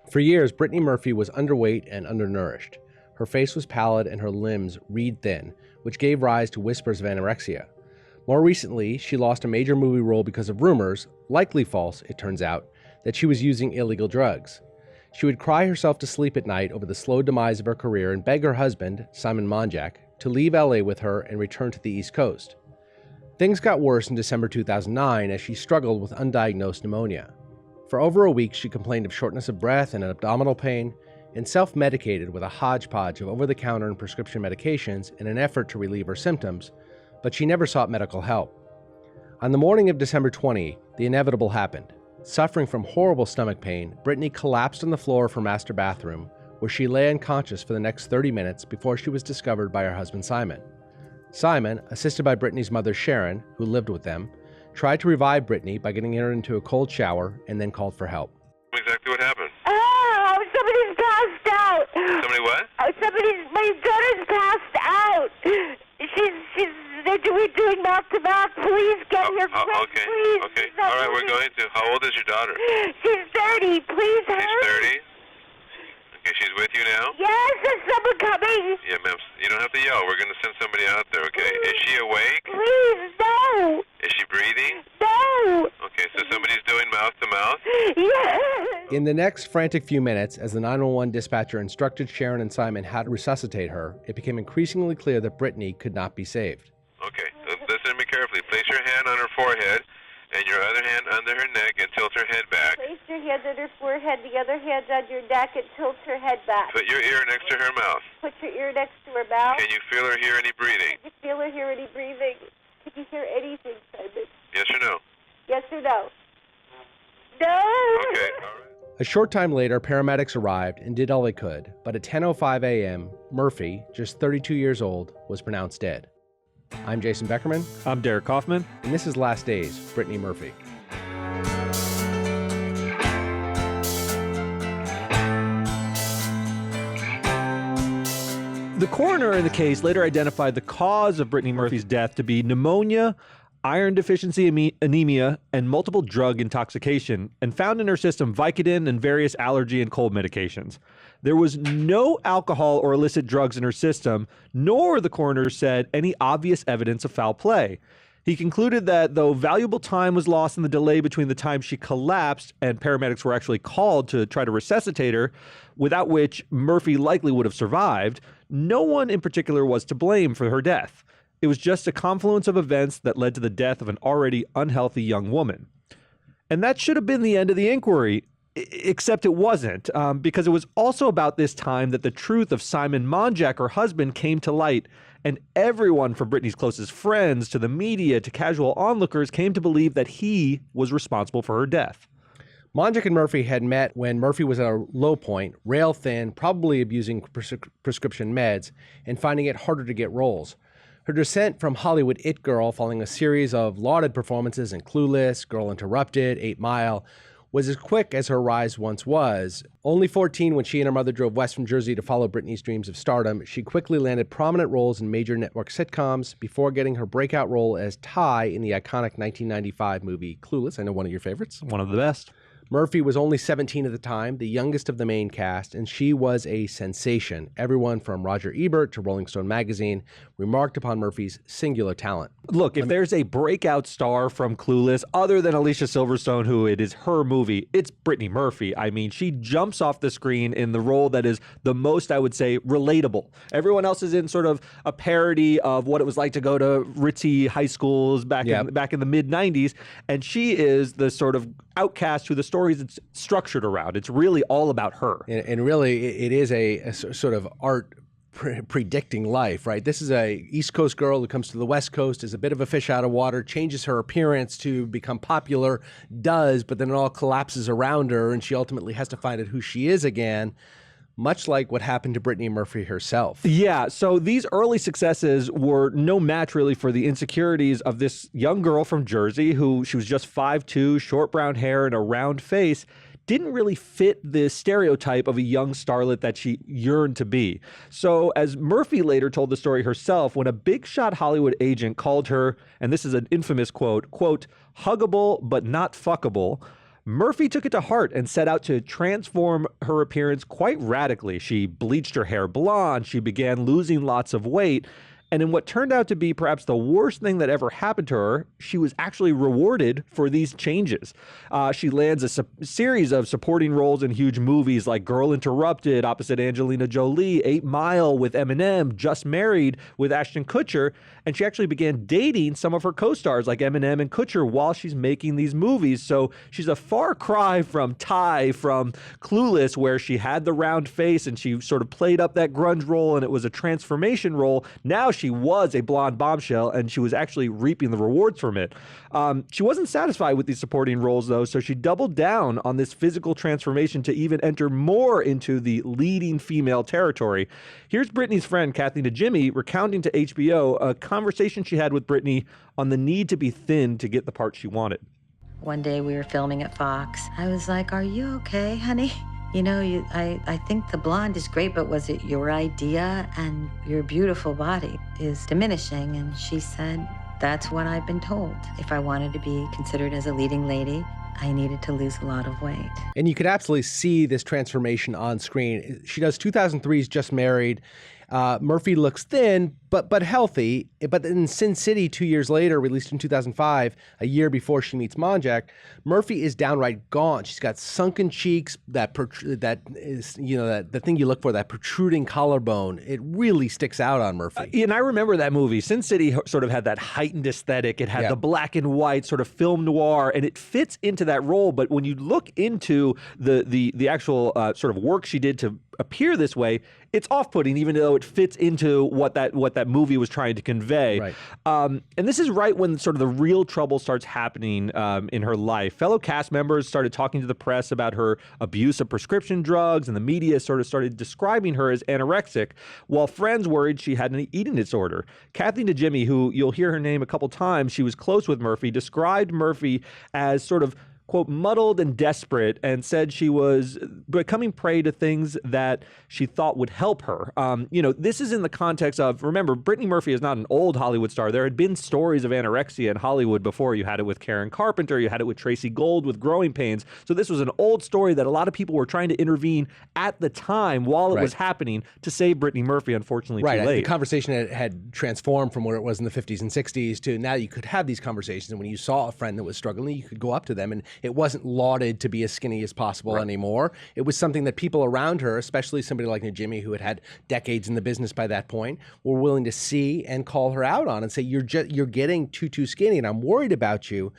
For years, Brittany Murphy was underweight and undernourished. Her face was pallid and her limbs reed thin, which gave rise to whispers of anorexia. More recently, she lost a major movie role because of rumors, likely false, it turns out, that she was using illegal drugs. She would cry herself to sleep at night over the slow demise of her career and beg her husband, Simon Monjack, to leave LA with her and return to the East Coast. Things got worse in December 2009 as she struggled with undiagnosed pneumonia. For over a week, she complained of shortness of breath and abdominal pain, and self-medicated with a hodgepodge of over-the-counter and prescription medications in an effort to relieve her symptoms, but she never sought medical help. On the morning of December 20, the inevitable happened. Suffering from horrible stomach pain, Brittany collapsed on the floor of her master bathroom, where she lay unconscious for the next 30 minutes before she was discovered by her husband Simon. Simon, assisted by Brittany's mother Sharon, who lived with them, tried to revive Brittany by getting her into a cold shower and then called for help. Exactly what happened? Oh, somebody's passed out. Somebody what? My daughter's passed out. They're doing mouth to mouth. Please get here quick, okay, please. okay. All right, we're going to. How old is your daughter? She's 30. Please hurry. She's 30? Okay, she's with you now? Yes, there's someone coming. Yeah, ma'am. You don't have to yell. We're going to send somebody out there, okay? Is she awake? Please, no. Is she breathing? No. Okay, so somebody's doing mouth to mouth? Yes. In the next frantic few minutes, as the 911 dispatcher instructed Sharon and Simon how to resuscitate her, it became increasingly clear that Brittany could not be saved. Okay, listen to me carefully. Place your hand on her forehead and your other hand under her neck and tilt her head back. Place your hand on her forehead, the other hand on your neck, and tilt her head back. Put your ear next to her mouth. Put your ear next to her mouth. Can you feel or hear any breathing? Can you feel or hear any breathing? Can you hear anything, Simon? Yes or no? Yes or no? No! Okay, all right. A short time later, paramedics arrived and did all they could, but at 10:05 a.m., Murphy, just 32 years old, was pronounced dead. I'm Jason Beckerman. I'm Derek Kaufman. And this is Last Days, Brittany Murphy. The coroner in the case later identified the cause of Brittany Murphy's death to be pneumonia, iron deficiency anemia, and multiple drug intoxication, and found in her system Vicodin and various allergy and cold medications. There was no alcohol or illicit drugs in her system, nor, the coroner said, any obvious evidence of foul play. He concluded that though valuable time was lost in the delay between the time she collapsed and paramedics were actually called to try to resuscitate her, without which Murphy likely would have survived, no one in particular was to blame for her death. It was just a confluence of events that led to the death of an already unhealthy young woman. And that should have been the end of the inquiry, except it wasn't, because it was also about this time that the truth of Simon Monjack, her husband, came to light, and everyone from Brittany's closest friends to the media to casual onlookers came to believe that he was responsible for her death. Monjack and Murphy had met when Murphy was at a low point, rail thin, probably abusing prescription meds, and finding it harder to get roles. Her descent from Hollywood it girl following a series of lauded performances in Clueless, Girl Interrupted, 8 Mile, was as quick as her rise once was. Only 14 when she and her mother drove west from Jersey to follow Brittany's dreams of stardom, she quickly landed prominent roles in major network sitcoms before getting her breakout role as Tai in the iconic 1995 movie Clueless. I know one of your favorites. One of the best. Murphy was only 17 at the time, the youngest of the main cast, and she was a sensation. Everyone from Roger Ebert to Rolling Stone magazine remarked upon Murphy's singular talent. Look, if there's a breakout star from Clueless, other than Alicia Silverstone, who it is her movie, it's Brittany Murphy. I mean, she jumps off the screen in the role that is the most, I would say, relatable. Everyone else is in sort of a parody of what it was like to go to ritzy high schools back in the mid-90s, and she is the sort of outcast who the stories it's structured around. It's really all about her. And really, it is a sort of art predicting life, right? This is a East Coast girl who comes to the West Coast, is a bit of a fish out of water, changes her appearance to become popular, but then it all collapses around her, and she ultimately has to find out who she is again, much like what happened to Brittany Murphy herself. Yeah, so these early successes were no match really for the insecurities of this young girl from Jersey who she was just 5'2", short brown hair and a round face, didn't really fit the stereotype of a young starlet that she yearned to be. So as Murphy later told the story herself, when a big shot Hollywood agent called her, and this is an infamous quote, huggable but not fuckable, Murphy took it to heart and set out to transform her appearance quite radically. She bleached her hair blonde, she began losing lots of weight, and in what turned out to be perhaps the worst thing that ever happened to her, she was actually rewarded for these changes. She lands a series of supporting roles in huge movies like Girl Interrupted opposite Angelina Jolie, 8 Mile with Eminem, Just Married with Ashton Kutcher, and she actually began dating some of her co-stars like Eminem and Kutcher while she's making these movies. So she's a far cry from Tai from Clueless, where she had the round face and she sort of played up that grunge role and it was a transformation role. Now she was a blonde bombshell, and she was actually reaping the rewards from it. She wasn't satisfied with these supporting roles, though, so she doubled down on this physical transformation to even enter more into the leading female territory. Here's Brittany's friend, Kathy Najimy, recounting to HBO a conversation she had with Brittany on the need to be thin to get the part she wanted. One day we were filming at Fox. I was like, "Are you okay, honey? You know, I think the blonde is great, but was it your idea? And your beautiful body is diminishing." And she said, "That's what I've been told. If I wanted to be considered as a leading lady, I needed to lose a lot of weight." And you could absolutely see this transformation on screen. She does 2003's Just Married. Murphy looks thin, but healthy. But in Sin City, 2 years later, released in 2005, a year before she meets Monjack, Murphy is downright gaunt. She's got sunken cheeks, that is, the thing you look for, that protruding collarbone. It really sticks out on Murphy. And I remember that movie. Sin City sort of had that heightened aesthetic. It had the black and white sort of film noir, and it fits into that role. But when you look into the actual sort of work she did to appear this way, it's off-putting, even though it fits into what that movie was trying to convey. Right. And this is right when sort of the real trouble starts happening in her life. Fellow cast members started talking to the press about her abuse of prescription drugs, and the media sort of started describing her as anorexic, while friends worried she had an eating disorder. Kathy Najimy, who you'll hear her name a couple times, she was close with Murphy, described Murphy as sort of, quote, muddled and desperate, and said she was becoming prey to things that she thought would help her. This is in the context of, remember, Brittany Murphy is not an old Hollywood star. There had been stories of anorexia in Hollywood before. You had it with Karen Carpenter. You had it with Tracy Gold with growing pains. So this was an old story that a lot of people were trying to intervene at the time while it was happening to save Brittany Murphy, unfortunately, too late. The conversation had transformed from where it was in the 50s and 60s to now you could have these conversations. And when you saw a friend that was struggling, you could go up to them, and it wasn't lauded to be as skinny as possible anymore. It was something that people around her, especially somebody like Najimy, who had decades in the business by that point, were willing to see and call her out on and say, you're getting too skinny, and I'm worried about you.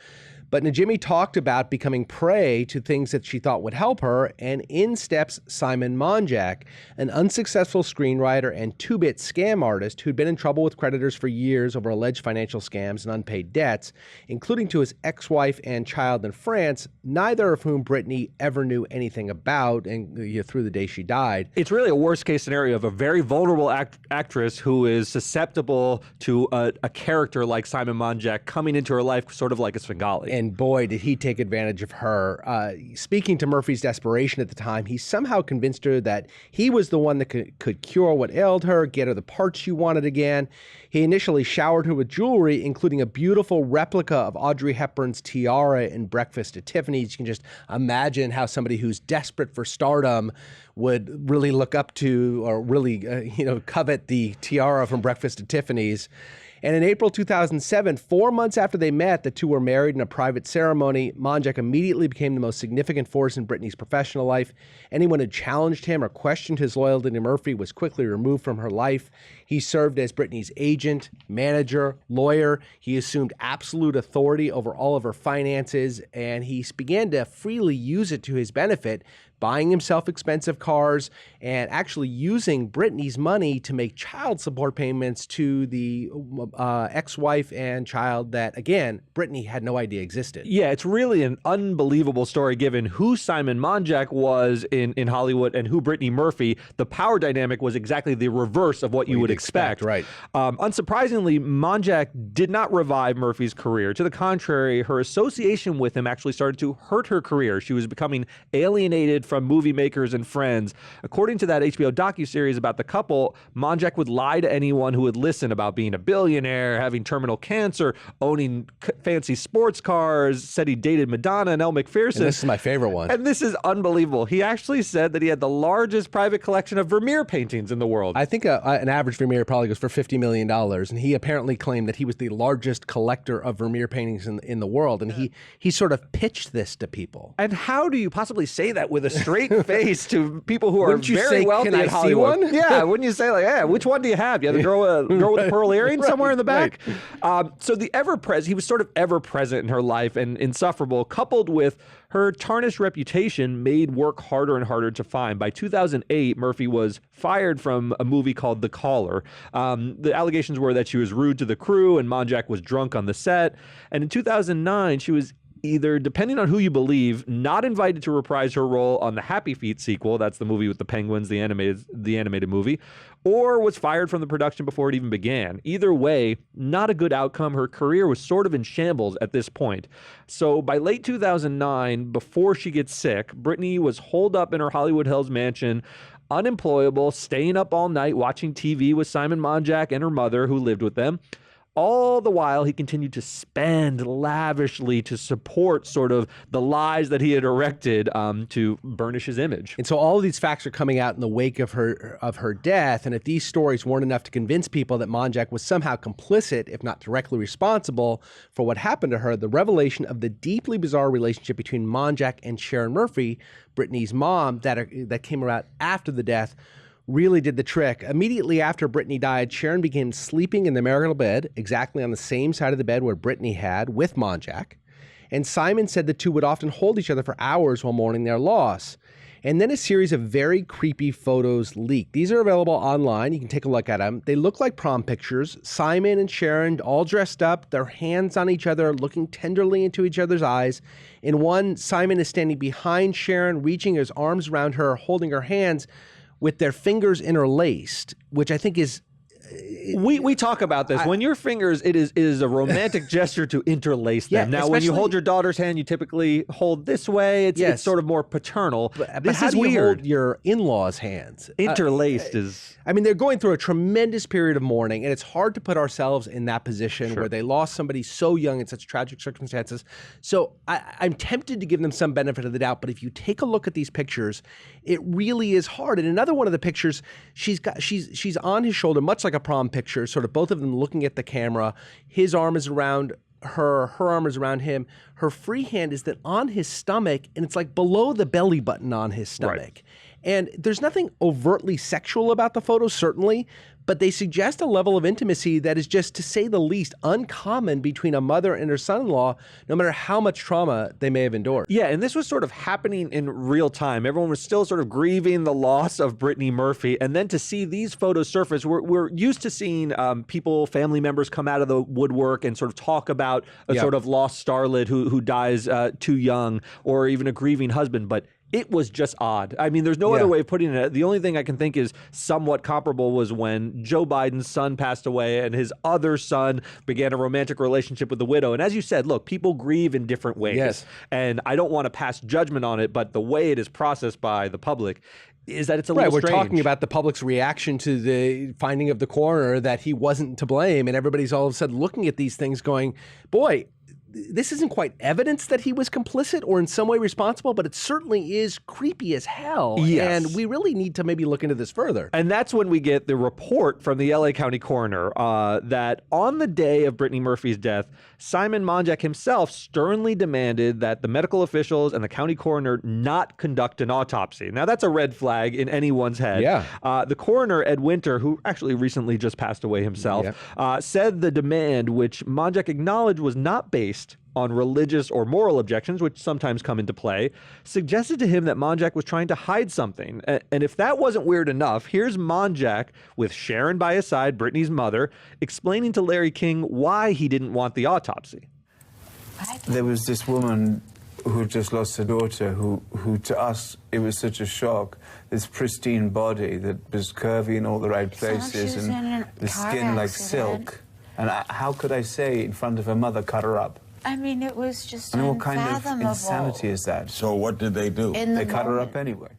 But Najimy talked about becoming prey to things that she thought would help her, and in steps Simon Monjack, an unsuccessful screenwriter and two-bit scam artist who'd been in trouble with creditors for years over alleged financial scams and unpaid debts, including to his ex-wife and child in France, neither of whom Brittany ever knew anything about, and through the day she died. It's really a worst-case scenario of a very vulnerable actress who is susceptible to a character like Simon Monjack coming into her life sort of like a Svengali. And boy, did he take advantage of her. Speaking to Murphy's desperation at the time, he somehow convinced her that he was the one that could cure what ailed her, get her the parts she wanted again. He initially showered her with jewelry, including a beautiful replica of Audrey Hepburn's tiara in Breakfast at Tiffany's. You can just imagine how somebody who's desperate for stardom would really look up to or really, covet the tiara from Breakfast at Tiffany's. And in April 2007, 4 months after they met, the two were married in a private ceremony. Monjack immediately became the most significant force in Brittany's professional life. Anyone who challenged him or questioned his loyalty to Murphy was quickly removed from her life. He served as Brittany's agent, manager, lawyer. He assumed absolute authority over all of her finances, and he began to freely use it to his benefit, buying himself expensive cars and actually using Brittany's money to make child support payments to the ex-wife and child that, again, Brittany had no idea existed. Yeah, it's really an unbelievable story given who Simon Monjack was in Hollywood and who Brittany Murphy. The power dynamic was exactly the reverse of what you would expect. Right. Unsurprisingly, Monjack did not revive Murphy's career. To the contrary, her association with him actually started to hurt her career. She was becoming alienated from movie makers and friends. According to that HBO docuseries about the couple, Monjack would lie to anyone who would listen about being a billionaire billionaire, having terminal cancer, owning fancy sports cars, said he dated Madonna and Elle Macpherson. And this is my favorite one. And this is unbelievable. He actually said that he had the largest private collection of Vermeer paintings in the world. I think an average Vermeer probably goes for $50 million. And he apparently claimed that he was the largest collector of Vermeer paintings in the world. And he sort of pitched this to people. And how do you possibly say that with a straight face to people who are Wouldn't you very say, wealthy "Can I in see Hollywood? one?" Yeah, wouldn't you say like, yeah, which one do you have? You have the girl with the pearl earring somewhere in the back? So the he was sort of ever present in her life and insufferable, coupled with her tarnished reputation, made work harder and harder to find. By 2008, Murphy was fired from a movie called The Caller. The allegations were that she was rude to the crew and Monjack was drunk on the set. And in 2009, she was either, depending on who you believe, not invited to reprise her role on the Happy Feet sequel, that's the movie with the penguins, the animated movie, or was fired from the production before it even began. Either way, not a good outcome. Her career was sort of in shambles at this point. So by late 2009, before she gets sick, Brittany was holed up in her Hollywood Hills mansion, unemployable, staying up all night watching TV with Simon Monjack and her mother, who lived with them. All the while, he continued to spend lavishly to support sort of the lies that he had erected to burnish his image. And so all of these facts are coming out in the wake of her death. And if these stories weren't enough to convince people that Monjack was somehow complicit, if not directly responsible for what happened to her, the revelation of the deeply bizarre relationship between Monjack and Sharon Murphy, Brittany's mom, that came about after the death, really did the trick. Immediately after Brittany died, Sharon began sleeping in the marital bed, exactly on the same side of the bed where Brittany had with Monjack. And Simon said the two would often hold each other for hours while mourning their loss. And then a series of very creepy photos leaked. These are available online. You can take a look at them. They look like prom pictures. Simon and Sharon all dressed up, their hands on each other, looking tenderly into each other's eyes. In one, Simon is standing behind Sharon, reaching his arms around her, holding her hands, with their fingers interlaced, which I think is... We talk about this. When your fingers, it is a romantic gesture to interlace them. Now, when you hold your daughter's hand, you typically hold this way. It's sort of more paternal. But this how is do you weird. hold your in-laws' hands? Interlaced is... I mean, they're going through a tremendous period of mourning, and it's hard to put ourselves in that position where they lost somebody so young in such tragic circumstances. So I'm tempted to give them some benefit of the doubt, but if you take a look at these pictures, it really is hard. And another one of the pictures, she's on his shoulder, much like a prom picture, sort of both of them looking at the camera. His arm is around her arm is around him. Her free hand is then on his stomach, and it's like below the belly button on his stomach. Right. And there's nothing overtly sexual about the photos, certainly, but they suggest a level of intimacy that is just, to say the least, uncommon between a mother and her son-in-law, no matter how much trauma they may have endured. Yeah, and this was sort of happening in real time. Everyone was still sort of grieving the loss of Brittany Murphy, and then to see these photos surface, we're used to seeing people, family members come out of the woodwork and sort of talk about a sort of lost starlet who dies too young, or even a grieving husband, but it was just odd. I mean, there's no other way of putting it. The only thing I can think is somewhat comparable was when Joe Biden's son passed away and his other son began a romantic relationship with the widow. And as you said, look, people grieve in different ways. Yes. And I don't want to pass judgment on it, but the way it is processed by the public is that it's a little we're strange. talking about the public's reaction to the finding of the coroner that he wasn't to blame, and everybody's all of a sudden looking at these things going, boy, this isn't quite evidence that he was complicit or in some way responsible, but it certainly is creepy as hell. Yes. And we really need to maybe look into this further. And that's when we get the report from the LA County coroner that on the day of Brittany Murphy's death, Simon Monjack himself sternly demanded that the medical officials and the county coroner not conduct an autopsy. Now, that's a red flag in anyone's head. Yeah. The coroner, Ed Winter, who actually recently just passed away himself, said the demand, which Monjack acknowledged was not based on religious or moral objections, which sometimes come into play, suggested to him that Monjack was trying to hide something. And if that wasn't weird enough, here's Monjack with Sharon by his side, Brittany's mother, explaining to Larry King why he didn't want the autopsy. There was this woman who just lost her daughter, who to us, it was such a shock. This pristine body that was curvy in all the right places and the skin like silk. And how could I say in front of her mother, cut her up? I mean, it was just I mean, what kind of unfathomable. insanity is that? So what did they do? They cut her up anyway.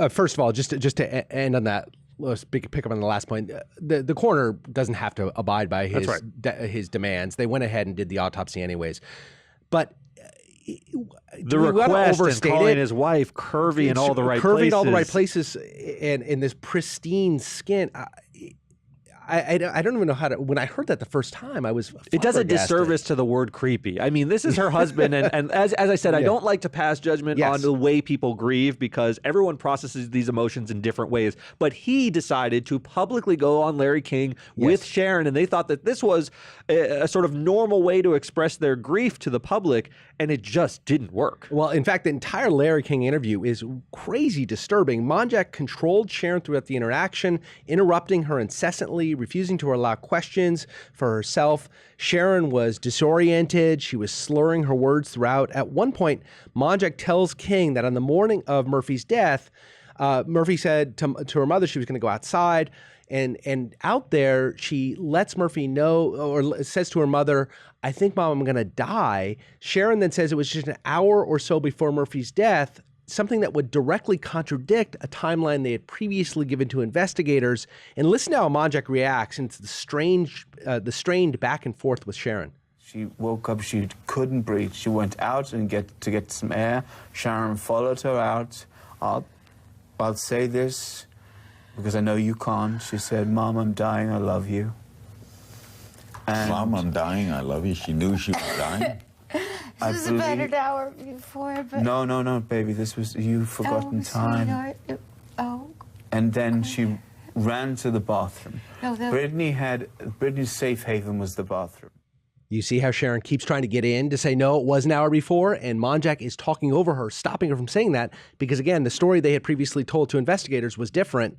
First of all, just to end on that let's pick up on the last point. The coroner doesn't have to abide by his his demands. They went ahead and did the autopsy anyways. But the request and calling his wife curvy in all the right places. Curvy in all the right places and in this pristine skin. I don't even know how to. When I heard that the first time, I was. It does a disservice to the word creepy. I mean, this is her husband, and as I said, I don't like to pass judgment on the way people grieve because everyone processes these emotions in different ways. But he decided to publicly go on Larry King with Sharon, and they thought that this was a sort of normal way to express their grief to the public, and it just didn't work. Well, in fact, the entire Larry King interview is crazy disturbing. Monjack controlled Sharon throughout the interaction, interrupting her incessantly, refusing to allow questions for herself. Sharon was disoriented. She was slurring her words throughout. At one point, Monjack tells King that on the morning of Murphy's death, Murphy said to her mother she was going to go outside. And out there, she lets Murphy know, or says to her mother, I think, Mom, I'm going to die. Sharon then says it was just an hour or so before Murphy's death, something that would directly contradict a timeline they had previously given to investigators. And listen to how Monjack reacts into the strained back and forth with Sharon. She woke up, she couldn't breathe. She went out to get some air. Sharon followed her out. I'll say this because I know you can't. She said, Mom, I'm dying, I love you. And Mom, I'm dying, I love you. She knew she was dying. This was about an hour before, but... No, baby, this was... You've forgotten time. Sweetheart. And then she ran to the bathroom. Brittany's safe haven was the bathroom. You see how Sharon keeps trying to get in to say, no, it was an hour before, and Monjack is talking over her, stopping her from saying that, because, again, the story they had previously told to investigators was different.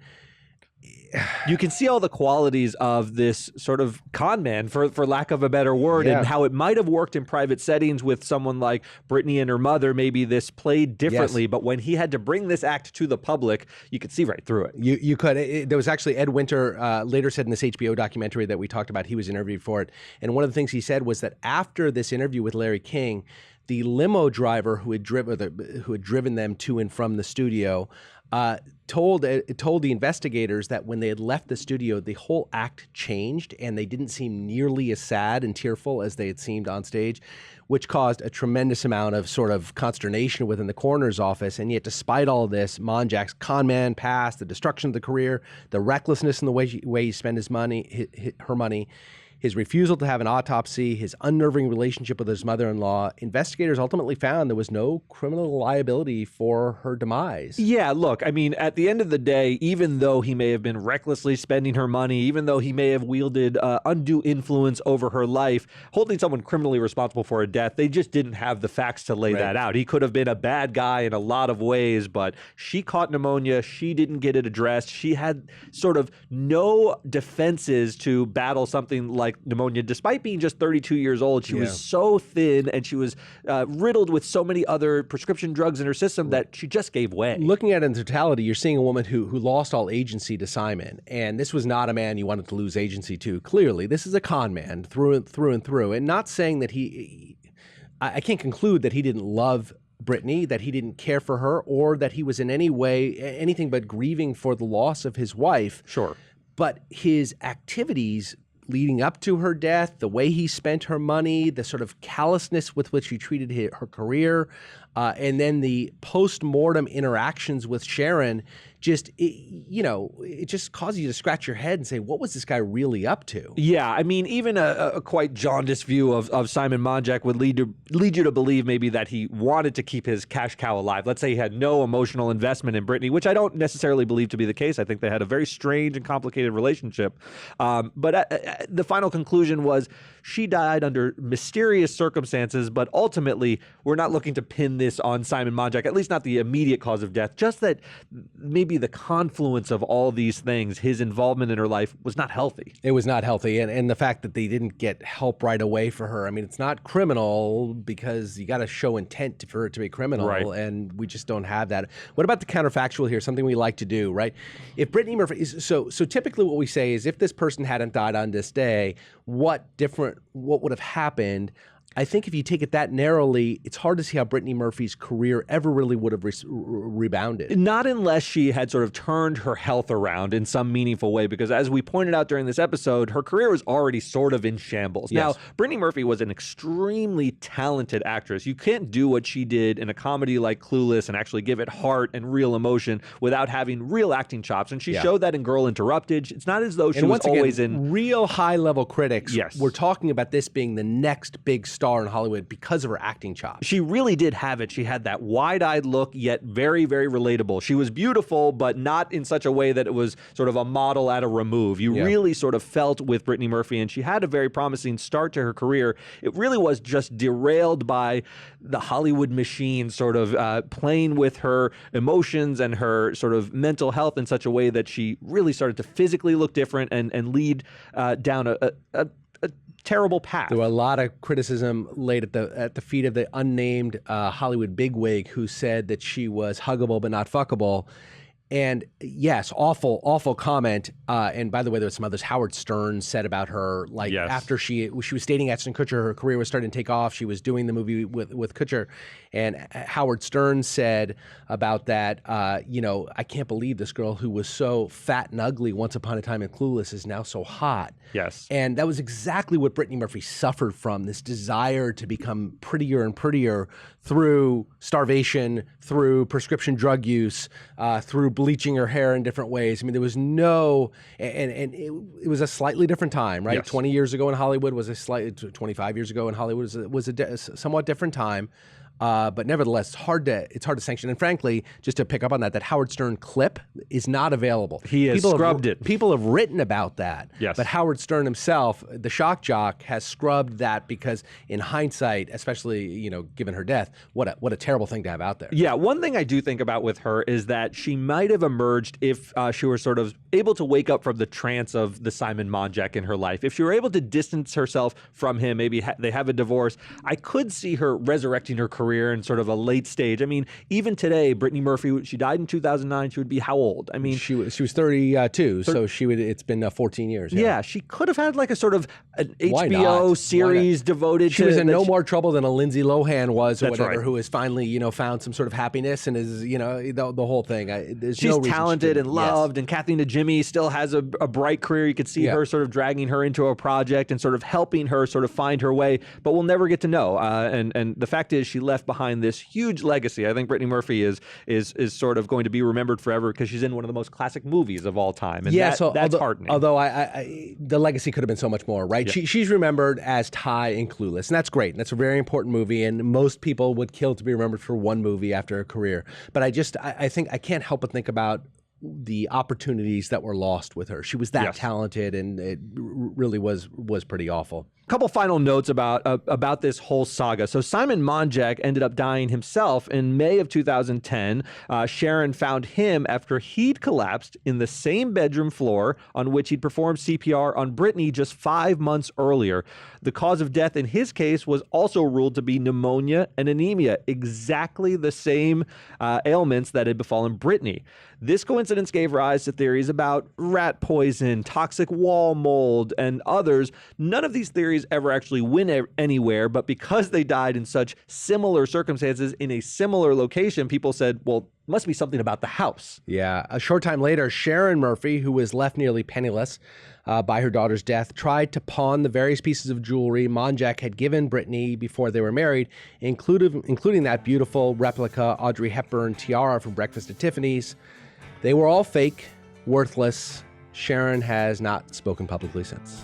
You can see all the qualities of this sort of con man, for lack of a better word, and how it might have worked in private settings with someone like Brittany and her mother. Maybe this played differently, but when he had to bring this act to the public, you could see right through it. You could. There was actually Ed Winter later said in this HBO documentary that we talked about, he was interviewed for it, and one of the things he said was that after this interview with Larry King, the limo driver who had driven them to and from the studio told the investigators that when they had left the studio, the whole act changed and they didn't seem nearly as sad and tearful as they had seemed on stage, which caused a tremendous amount of sort of consternation within the coroner's office. And yet, despite all of this, Monjack's con man past, the destruction of the career, the recklessness in the way he spent his money, her money, his refusal to have an autopsy, his unnerving relationship with his mother-in-law, investigators ultimately found there was no criminal liability for her demise. Yeah, look, I mean, at the end of the day, even though he may have been recklessly spending her money, even though he may have wielded undue influence over her life, holding someone criminally responsible for her death, they just didn't have the facts to lay that out. He could have been a bad guy in a lot of ways, but she caught pneumonia. She didn't get it addressed. She had sort of no defenses to battle something like pneumonia, despite being just 32 years old. She was so thin and she was riddled with so many other prescription drugs in her system that she just gave way. Looking at it in totality, you're seeing a woman who lost all agency to Simon, and this was not a man you wanted to lose agency to. Clearly, this is a con man through and through, and not saying that I can't conclude that he didn't love Brittany, that he didn't care for her, or that he was in any way anything but grieving for the loss of his wife. Sure. But his activities leading up to her death, the way he spent her money, the sort of callousness with which he treated her career, and then the post-mortem interactions with Sharon, it just causes you to scratch your head and say, what was this guy really up to? Yeah, I mean, even a quite jaundiced view of Simon Monjack would lead you to believe maybe that he wanted to keep his cash cow alive. Let's say he had no emotional investment in Brittany, which I don't necessarily believe to be the case. I think they had a very strange and complicated relationship. But the final conclusion was she died under mysterious circumstances, but ultimately we're not looking to pin this on Simon Monjack, at least not the immediate cause of death, just that maybe the confluence of all these things, his involvement in her life, was not healthy. It was not healthy. And the fact that they didn't get help right away for her, I mean, it's not criminal because you got to show intent for it to be criminal, and we just don't have that. What about the counterfactual here, something we like to do, right? If Brittany Murphy, so typically what we say is if this person hadn't died on this day, what would have happened? I think if you take it that narrowly, it's hard to see how Brittany Murphy's career ever really would have rebounded. Not unless she had sort of turned her health around in some meaningful way, because as we pointed out during this episode, her career was already sort of in shambles. Yes. Now, Brittany Murphy was an extremely talented actress. You can't do what she did in a comedy like Clueless and actually give it heart and real emotion without having real acting chops. And she showed that in Girl Interrupted. It's not as though she was always in... Real high-level critics Yes. were talking about this being the next big star in Hollywood because of her acting chops. She really did have it. She had that wide-eyed look, yet very, very relatable. She was beautiful, but not in such a way that it was sort of a model at a remove. You really sort of felt with Brittany Murphy, and she had a very promising start to her career. It really was just derailed by the Hollywood machine sort of playing with her emotions and her sort of mental health in such a way that she really started to physically look different and lead down a terrible path. There were a lot of criticism laid at the feet of the unnamed Hollywood bigwig who said that she was huggable but not fuckable. And yes, awful comment. And by the way, there was some others. Howard Stern said about her, like after she was dating Ashton Kutcher, her career was starting to take off. She was doing the movie with Kutcher, and Howard Stern said about that, I can't believe this girl who was so fat and ugly once upon a time in Clueless is now so hot. Yes. And that was exactly what Brittany Murphy suffered from, this desire to become prettier and prettier through starvation, through prescription drug use, through bleaching her hair in different ways. I mean, there was no, and it was a slightly different time, right? Yes. 20 years ago in Hollywood was 25 years ago in Hollywood was a somewhat different time. But nevertheless, it's hard to sanction. And frankly, just to pick up on that Howard Stern clip is not available. He has scrubbed it. People have written about that. Yes. But Howard Stern himself, the shock jock, has scrubbed that because in hindsight, especially, given her death, what a terrible thing to have out there. Yeah, one thing I do think about with her is that she might have emerged if she were sort of able to wake up from the trance of the Simon Monjack in her life. If she were able to distance herself from him, maybe they have a divorce, I could see her resurrecting her career in sort of a late stage. I mean, even today, Brittany Murphy, she died in 2009. She would be how old? I mean, she was 32, so it's been 14 years. Yeah, she could have had like a sort of an HBO series devoted to... She was in no more trouble than a Lindsay Lohan was, or That's whatever, right. who has finally, found some sort of happiness and is, the whole thing. She's talented and loved, and Kathleen Najimy still has a bright career. You could see her sort of dragging her into a project and sort of helping her sort of find her way, but we'll never get to know. And the fact is, she left behind this huge legacy. I think Brittany Murphy is sort of going to be remembered forever because she's in one of the most classic movies of all time. And that's heartening. Although the legacy could have been so much more, right? Yeah. She's remembered as Tai in Clueless, and that's great. And that's a very important movie, and most people would kill to be remembered for one movie after a career. But I think I can't help but think about the opportunities that were lost with her. She was that talented, and it really was pretty awful. A couple final notes about this whole saga. So Simon Monjack ended up dying himself in May of 2010. Sharon found him after he'd collapsed in the same bedroom floor on which he'd performed CPR on Brittany just 5 months earlier. The cause of death in his case was also ruled to be pneumonia and anemia, exactly the same ailments that had befallen Brittany. This coincidence gave rise to theories about rat poison, toxic wall mold, and others. None of these theories ever actually went anywhere, but because they died in such similar circumstances in a similar location, people said, well, must be something about the house. Yeah. A short time later, Sharon Murphy, who was left nearly penniless by her daughter's death, tried to pawn the various pieces of jewelry Monjack had given Brittany before they were married, including that beautiful replica Audrey Hepburn tiara from Breakfast at Tiffany's. They were all fake, worthless. Sharon has not spoken publicly since.